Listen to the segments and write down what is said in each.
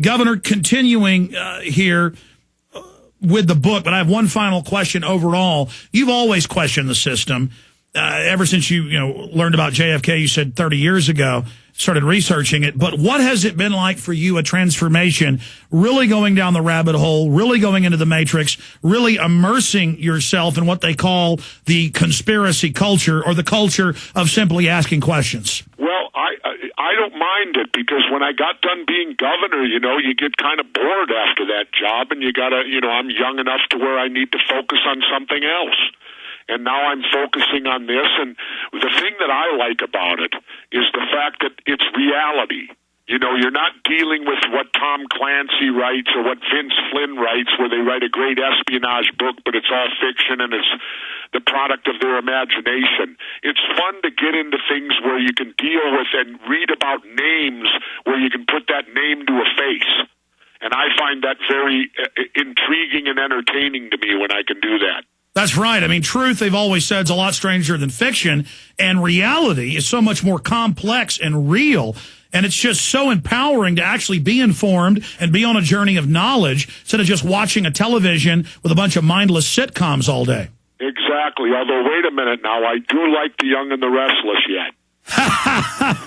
Governor, continuing here with the book, but I have one final question overall. You've always questioned the system. Ever since you learned about JFK, you said 30 years ago, started researching it. But what has it been like for you, a transformation, really going down the rabbit hole, really going into the matrix, really immersing yourself in what they call the conspiracy culture, or the culture of simply asking questions? Well, I don't mind it, because when I got done being governor, you get kind of bored after that job, and you gotta, I'm young enough to where I need to focus on something else. And now I'm focusing on this, and the thing that I like about it is the fact that it's reality. You're not dealing with what Tom Clancy writes or what Vince Flynn writes, where they write a great espionage book, but it's all fiction and it's the product of their imagination. It's fun to get into things where you can deal with and read about names, where you can put that name to a face. And I find that very intriguing and entertaining to me when I can do that. That's right. I mean, truth, they've always said, is a lot stranger than fiction, and reality is so much more complex and real. And it's just so empowering to actually be informed and be on a journey of knowledge instead of just watching a television with a bunch of mindless sitcoms all day. Exactly. Although, wait a minute now, I do like The Young and the Restless yet.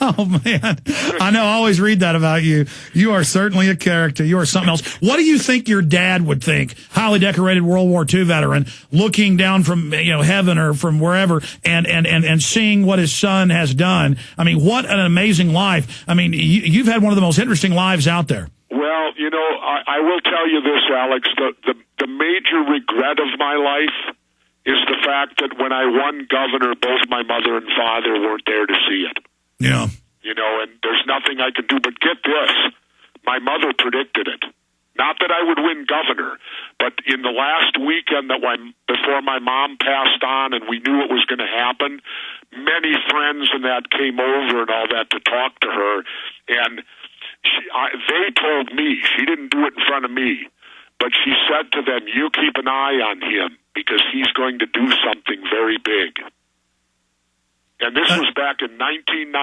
Oh, man. I know. I always read that about you. You are certainly a character. You are something else. What do you think your dad would think? Highly decorated World War II veteran, looking down from heaven or from wherever and seeing what his son has done. I mean, what an amazing life. I mean, you've had one of the most interesting lives out there. Well, I will tell you this, Alex. The major regret of my life is the fact that when I won governor, both my mother and father weren't there to see it. Yeah. And there's nothing I can do. But get this, my mother predicted it. Not that I would win governor, but in the last weekend before my mom passed on and we knew it was going to happen, many friends and that came over and all that to talk to her. And they told me, she didn't do it in front of me, but she said to them, you keep an eye on him, because he's going to do something very big. And this was back in 1995.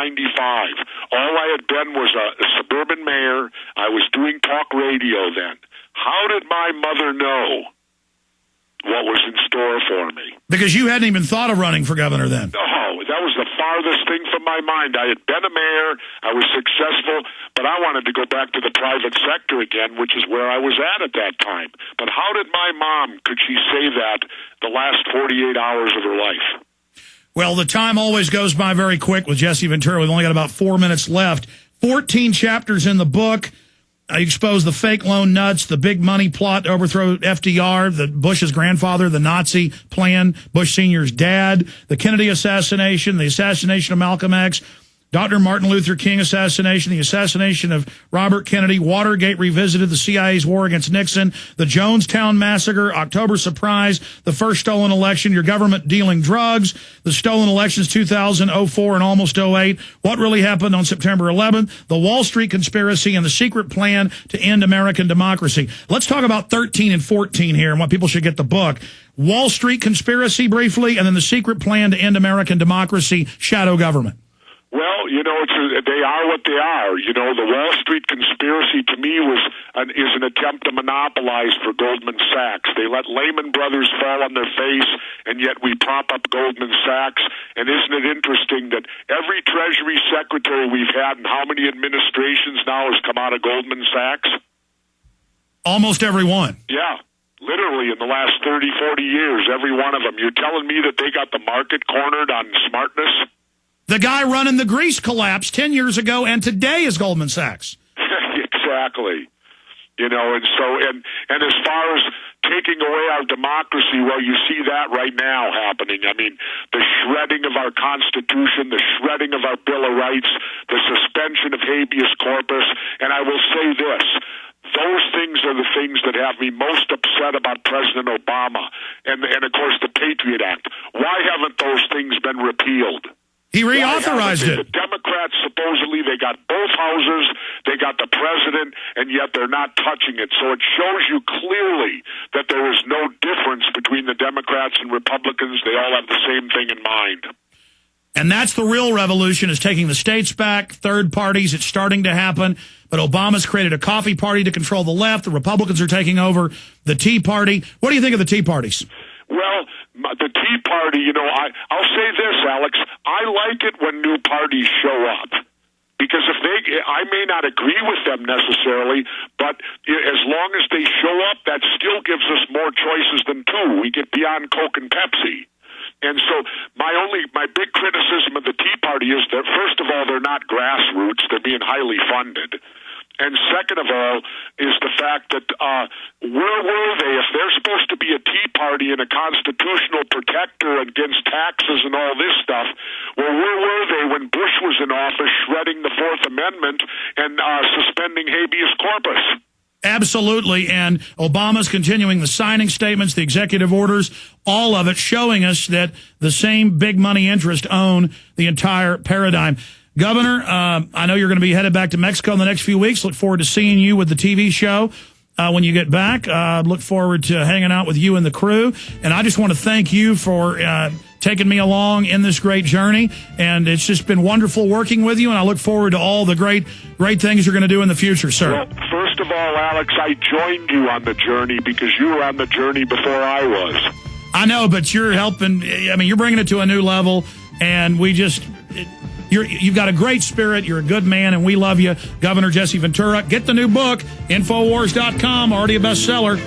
All I had been was a suburban mayor. I was doing talk radio then. How did my mother know what was in store for me? Because you hadn't even thought of running for governor then. No, that was the farthest thing from my mind. I had been a mayor, I was successful, but I wanted to go back to the private sector again, which is where I was at that time. But how did my mom, could she say that the last 48 hours of her life? Well, the time always goes by very quick with Jesse Ventura. We've only got about 4 minutes left. 14 chapters in the book. I expose the fake loan nuts, the big money plot to overthrow FDR, the Bush's grandfather, the Nazi plan, Bush Sr.'s dad, the Kennedy assassination, the assassination of Malcolm X, Dr. Martin Luther King assassination, the assassination of Robert Kennedy, Watergate revisited, the CIA's war against Nixon, the Jonestown massacre, October surprise, the first stolen election, your government dealing drugs, the stolen elections 2000, 04, and almost 08, what really happened on September 11th, the Wall Street conspiracy, and the secret plan to end American democracy. Let's talk about 13 and 14 here and what people should get the book. Wall Street conspiracy briefly, and then the secret plan to end American democracy, shadow government. Well, they are what they are. The Wall Street conspiracy to me is an attempt to monopolize for Goldman Sachs. They let Lehman Brothers fall on their face, and yet we prop up Goldman Sachs. And isn't it interesting that every Treasury Secretary we've had and how many administrations now has come out of Goldman Sachs? Almost every one. Yeah. Literally in the last 30, 40 years, every one of them. You're telling me that they got the market cornered on smartness? The guy running the Greece collapse 10 years ago and today is Goldman Sachs. Exactly. And as far as taking away our democracy, well, you see that right now happening. I mean, the shredding of our Constitution, the shredding of our Bill of Rights, the suspension of habeas corpus, and I will say this, those things are the things that have me most upset about President Obama and of course, the Patriot Act. Why haven't those things been repealed? He reauthorized it. The Democrats, supposedly, they got both houses, they got the president, and yet they're not touching it. So it shows you clearly that there is no difference between the Democrats and Republicans. They all have the same thing in mind. And that's the real revolution, is taking the states back, third parties. It's starting to happen. But Obama's created a coffee party to control the left. The Republicans are taking over the Tea Party. What do you think of the Tea Parties? Well, the Tea Party, you know, I'll say this, Alex. I like it when new parties show up. Because I may not agree with them necessarily, but as long as they show up, that still gives us more choices than two. We get beyond Coke and Pepsi. And so my big criticism of the Tea Party is that, first of all, they're not grassroots. They're being highly funded. And second of all is the fact that where were they? If they're supposed to be a Tea Party and a constitutional protector against taxes and all this stuff, well, where were they when Bush was in office shredding the Fourth Amendment and suspending habeas corpus? Absolutely, and Obama's continuing the signing statements, the executive orders, all of it showing us that the same big money interests own the entire paradigm. Governor, I know you're going to be headed back to Mexico in the next few weeks. Look forward to seeing you with the TV show when you get back. Look forward to hanging out with you and the crew. And I just want to thank you for taking me along in this great journey. And it's just been wonderful working with you, and I look forward to all the great things you're going to do in the future, sir. Well, first of all, Alex, I joined you on the journey because you were on the journey before I was. I know, but you're helping. I mean, you're bringing it to a new level, and we just... You've got a great spirit. You're a good man, and we love you. Governor Jesse Ventura. Get the new book, Infowars.com, already a bestseller.